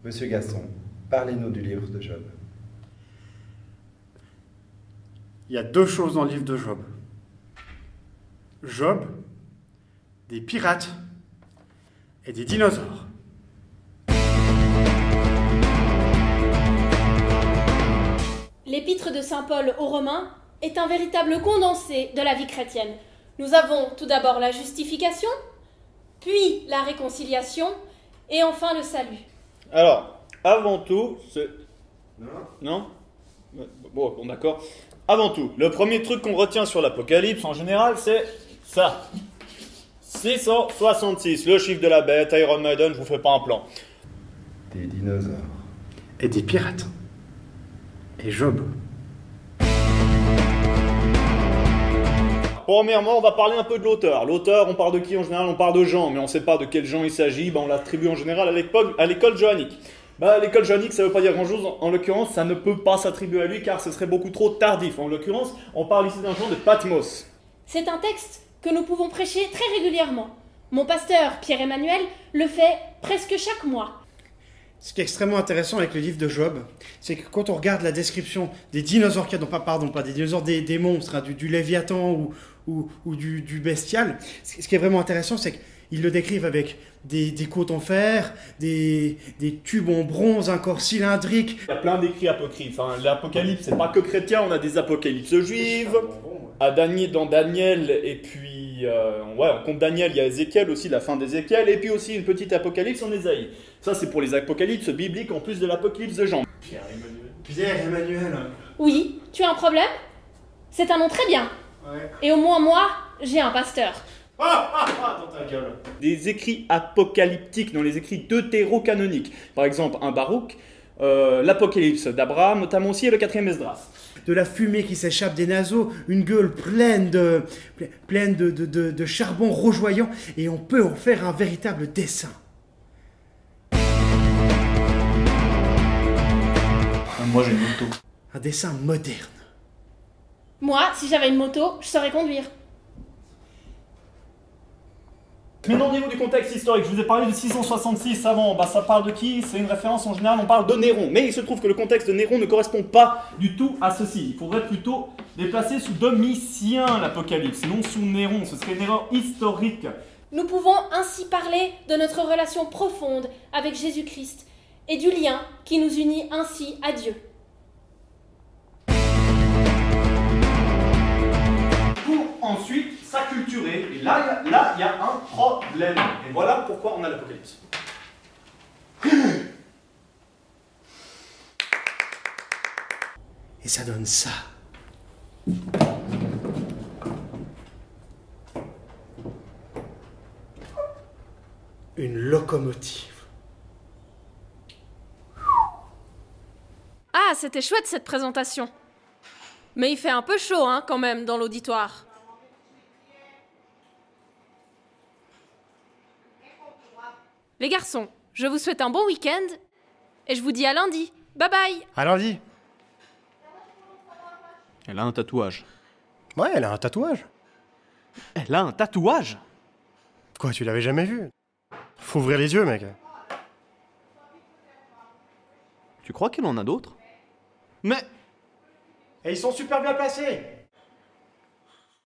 Monsieur Gaston, parlez-nous du livre de Job. Il y a deux choses dans le livre de Job. Job, des pirates et des dinosaures. L'épître de saint Paul aux Romains est un véritable condensé de la vie chrétienne. Nous avons tout d'abord la justification, puis la réconciliation, et enfin le salut. Alors, avant tout, c'est... Non? Bon, d'accord. Avant tout, le premier truc qu'on retient sur l'Apocalypse, en général, c'est ça. 666, le chiffre de la bête, Iron Maiden, je vous fais pas un plan. Des dinosaures. Et des pirates. Et Job. Premièrement, on va parler un peu de l'auteur. L'auteur, on parle de qui en général? On parle de Jean, mais on ne sait pas de quel Jean il s'agit. On l'attribue en général à l'école johannique. L'école johannique, ça ne veut pas dire grand-chose. En l'occurrence, ça ne peut pas s'attribuer à lui car ce serait beaucoup trop tardif. En l'occurrence, on parle ici d'un Jean de Patmos. C'est un texte que nous pouvons prêcher très régulièrement. Mon pasteur, Pierre-Emmanuel, le fait presque chaque mois. Ce qui est extrêmement intéressant avec le livre de Job, c'est que quand on regarde la description des dinosaures qu'il y a, pas des dinosaures, des monstres, hein, du Léviathan ou du bestial, ce qui est vraiment intéressant, c'est qu'ils le décrivent avec des côtes en fer, des tubes en bronze, un corps cylindrique. Il y a plein d'écrits apocryphes. L'Apocalypse, c'est pas que chrétien, on a des apocalypses juives. Dans Daniel, et puis on compte Daniel, il y a Ézéchiel aussi, la fin d'Ézéchiel, et puis aussi une petite apocalypse en Ésaïe. Ça, c'est pour les apocalypses bibliques en plus de l'apocalypse de Jean. Pierre-Emmanuel. Oui, tu as un problème? C'est un nom très bien. Ouais. Et au moins moi, j'ai un pasteur. Dans ta gueule. Des écrits apocalyptiques dans les écrits deutérocanoniques. Par exemple, un Baruch, l'Apocalypse d'Abraham, notamment aussi, et le 4e Esdras. De la fumée qui s'échappe des naseaux, une gueule pleine de charbon rougeoyant, et on peut en faire un véritable dessin. Moi, j'ai une moto. Un dessin moderne. Moi, si j'avais une moto, je saurais conduire. Mais non, au niveau du contexte historique, je vous ai parlé de 666 avant, ça parle de qui? C'est une référence en général, on parle de Néron. Mais il se trouve que le contexte de Néron ne correspond pas du tout à ceci. Il faudrait plutôt les placer sous Domitien, l'Apocalypse, non sous Néron. Ce serait une erreur historique. Nous pouvons ainsi parler de notre relation profonde avec Jésus-Christ et du lien qui nous unit ainsi à Dieu. Pour ensuite s'acculturer, et là, il y a un problème. Et voilà pourquoi on a l'Apocalypse. Et ça donne ça. Une locomotive. Ah, c'était chouette cette présentation. Mais il fait un peu chaud, hein, quand même, dans l'auditoire. Les garçons, je vous souhaite un bon week-end et je vous dis à lundi. Bye bye. À lundi. Elle a un tatouage. Ouais, elle a un tatouage. Elle a un tatouage? Quoi, tu l'avais jamais vu? Faut ouvrir les yeux, mec. Tu crois qu'elle en a d'autres? Mais... Et ils sont super bien placés.